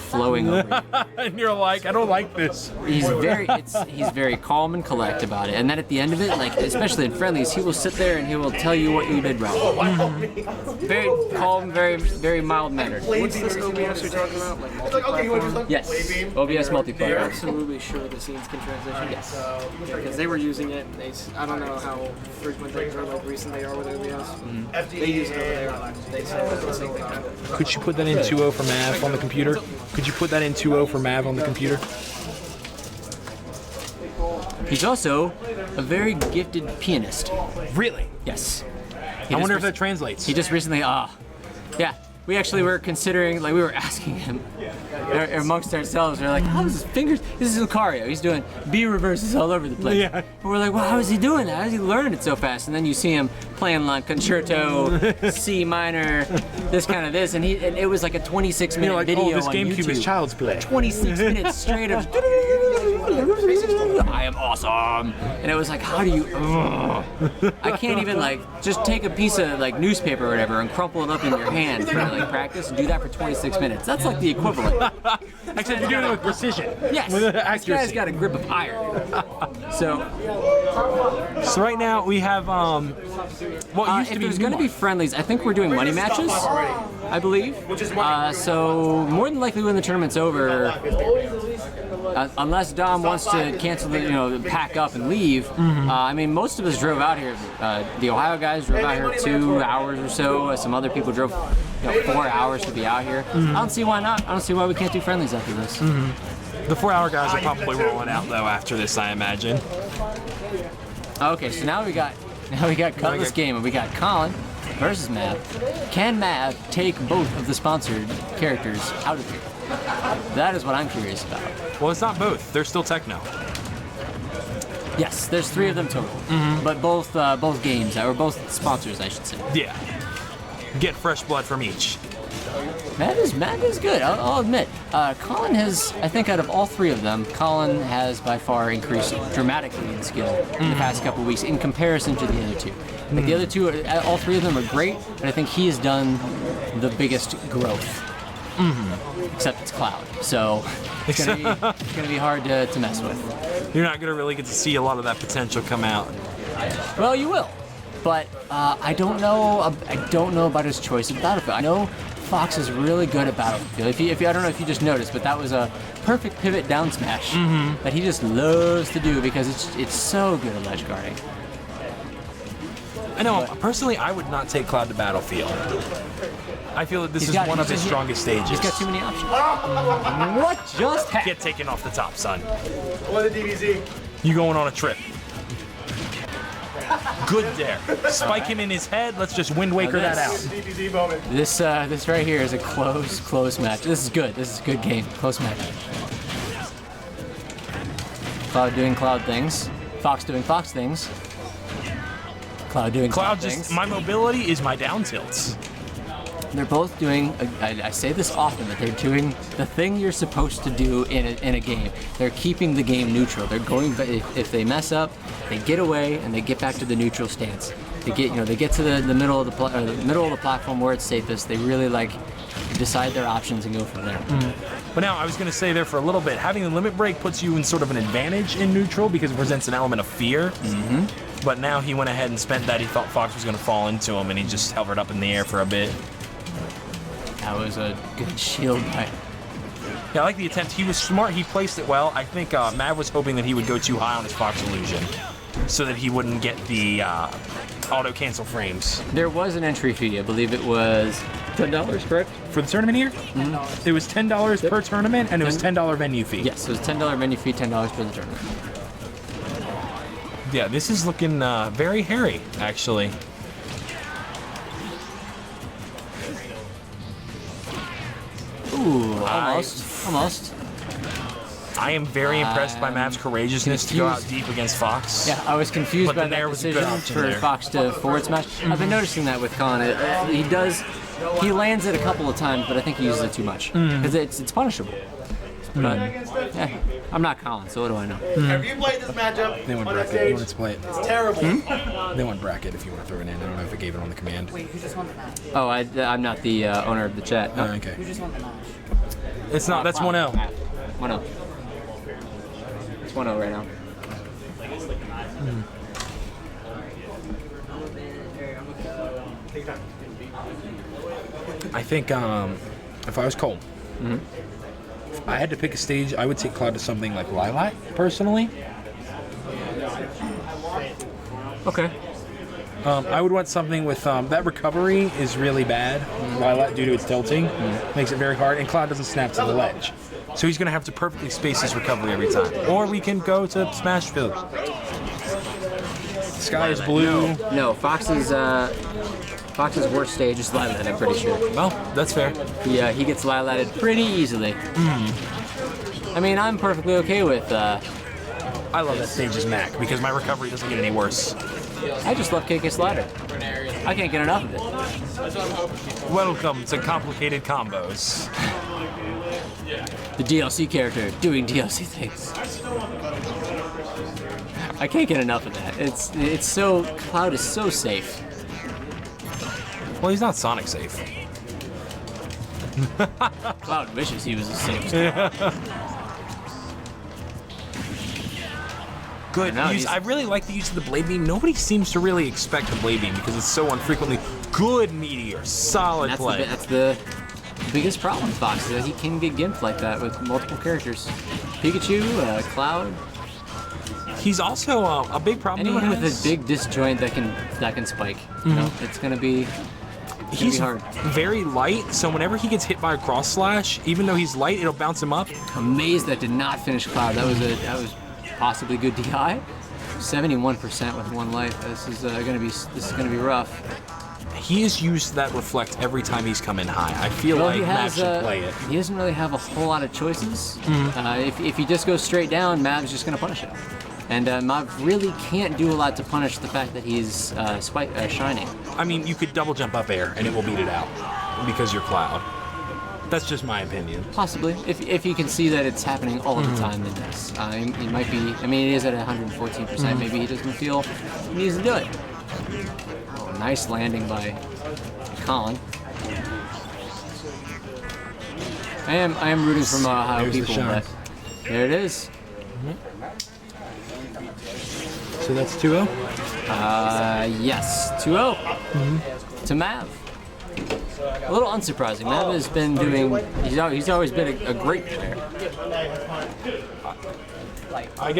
flowing over you. And you're like, I don't like this. He's very calm and collect about it. And then at the end of it, like especially in friendlies, he will sit there and he will tell you what you did wrong. Very calm, very mild mannered. What's this OBS you're talking about? Like multi-platform? Yes. OBS multiplayer. They're absolutely sure the scenes can transition. Yes. Because they were using it. I don't know how frequent they are, like recent they are with OBS. They use it over there. They said the same thing happened. Could you put that in 2.0 for Mav on the computer? Could you put that in 2.0 for Mav on the computer? He's also a very gifted pianist. Really? Yes. I wonder if that translates. He just recently, yeah. We actually were considering, like we were asking him amongst ourselves, we're like, how is his fingers, this is Lucario, he's doing B reverses all over the place. Yeah. And we're like, well, how is he doing that? How is he learning it so fast? And then you see him playing like concerto, C minor, this kind of this, and it was like a 26-minute like, video oh, this on GameCube YouTube. is child's play. 26 minutes straight of, I am awesome. And it was like, how do you, I can't even like, just take a piece of like newspaper or whatever and crumple it up in your hand for like practice and do that for 26 minutes. That's like the equivalent. Except you're doing it with precision. Yes. With This accuracy. guy's got a grip of iron. So right now we have what used to if be there's going to be friendlies, I think we're doing money matches, I believe. So more than likely when the tournament's over, unless Dom wants to cancel the, pack up and leave. I mean, most of us drove out here. The Ohio guys drove out here 2 hours or so. Some other people drove 4 hours to be out here. I don't see why not. I don't see why we can't do friendlies after this. The 4 hour guys are probably rolling out though after this, I imagine. Okay, so now we got Cutlass game, and we got Colin versus Mav. Can Mav take both of the sponsored characters out of here? That is what I'm curious about. Well, it's not both. They're still techno. Yes, there's 3 of them total, but both games, or both sponsors, I should say. Yeah. Get fresh blood from each. Mav is good, I'll admit. Colin has, I think out of all 3 of them, Colin has by far increased dramatically in skill in the past couple weeks in comparison to the other 2. Like the other 2, all 3 of them are great, but I think he has done the biggest growth. Except it's Cloud, so it's gonna be hard to mess with. You're not gonna really get to see a lot of that potential come out. Well, you will, but I don't know about his choice of Battlefield. I know Fox is really good at Battlefield. If I don't know if you just noticed, but that was a perfect pivot down smash that he just loves to do because it's so good at ledge guarding. I know, personally, I would not take Cloud to Battlefield. I feel that this is one of his strongest stages. He's got too many options. What just happened? Get taken off the top, son. What the DBZ? You going on a trip. Good there. Spike him in his head. Let's just Wind Waker that out. DBZ moment. This right here is a close match. This is good. This is a good game. Close match. Cloud doing Cloud things. Fox doing Fox things. Cloud doing Cloud things. My mobility is my down tilts. They're both doing, I say this often, that they're doing the thing you're supposed to do in a game. They're keeping the game neutral. They're going, if they mess up, they get away and they get back to the neutral stance. They get to the middle of the platform where it's safest. They really decide their options and go from there. But now I was going to say there for a little bit, having the limit break puts you in sort of an advantage in neutral because it presents an element of fear. But now he went ahead and spent that. He thought Fox was going to fall into him, and he just hovered up in the air for a bit. That was a good shield by. Yeah, I like the attempt. He was smart. He placed it well. I think Mav was hoping that he would go too high on his Fox illusion so that he wouldn't get the auto cancel frames. There was an entry fee. I believe it was $10, correct? For the tournament here? It was $10 per tournament, and it was $10 venue fee. Yes, it was $10 venue fee, $10 for the tournament. Yeah, this is looking very hairy, actually. Ooh, almost. I am very impressed by Mav's courageousness to go out deep against Fox. Yeah, I was confused by that decision for Fox to forward smash. I've been noticing that with Colin. He lands it a couple of times, but I think he uses it too much because it's punishable. But I'm not Colin, so what do I know? Have you played this matchup? They want on bracket. stage? You want to play it? It's terrible. They want bracket if you want to throw it in. I don't know if it gave it on the command. Wait, who just won the match? Oh, I'm not the owner of the chat. No. Okay. Who just won the match? It's not. That's 1-0. 1-0. It's 1-0 right now. I think if I was Cole, if I had to pick a stage, I would take Cloud to something like Lilac, personally. Okay. I would want something with that recovery is really bad. Lilac, due to its tilting, makes it very hard, and Cloud doesn't snap to the ledge. So he's going to have to perfectly space his recovery every time. Or we can go to Smashville. Sky is blue. No, Fox's worst stage is Lilat, I'm pretty sure. Well, that's fair. Yeah, he gets Lilated pretty easily. I mean, I'm perfectly okay with. I love that stage's Mac because my recovery doesn't get any worse. I just love KK Slider. I can't get enough of it. Welcome to Complicated Combos. The DLC character doing DLC things. I can't get enough of that. It's so Cloud is so safe. Well, he's not Sonic safe. Cloud wishes he was a safe. Good. No, I really like the use of the Blade Beam. Nobody seems to really expect the Blade Beam because it's so unfrequently good meteor, solid play. That's the biggest problem with Fox is that he can get gimped like that with multiple characters. Pikachu, Cloud. He's also a big problem. Anyone with a big disjoint that can spike. You know, it's gonna be. He's hard. very light, so whenever he gets hit by a cross slash, even though he's light, it'll bounce him up. Amazed that did not finish Cloud. That was possibly good DI. 71% with 1 life. This is gonna be rough. He has used that reflect every time he's come in high. I feel like Mav should play it. He doesn't really have a whole lot of choices. If he just goes straight down, Mav's just gonna punish him. And Mav really can't do a lot to punish the fact that he's shining. I mean, you could double jump up air and it will beat it out because you're Cloud. That's just my opinion. Possibly. If you can see that it's happening all the time, then yes. He might be, I mean, it is at 114%. Maybe he doesn't feel he needs to do it. Oh, nice landing by Colin. I am rooting for Ohio There's the people, shine. but there it is. So that's 2-0? Yes, 2-0 to Mav. A little unsurprising. Mav has been doing. He's always been a great player. I guess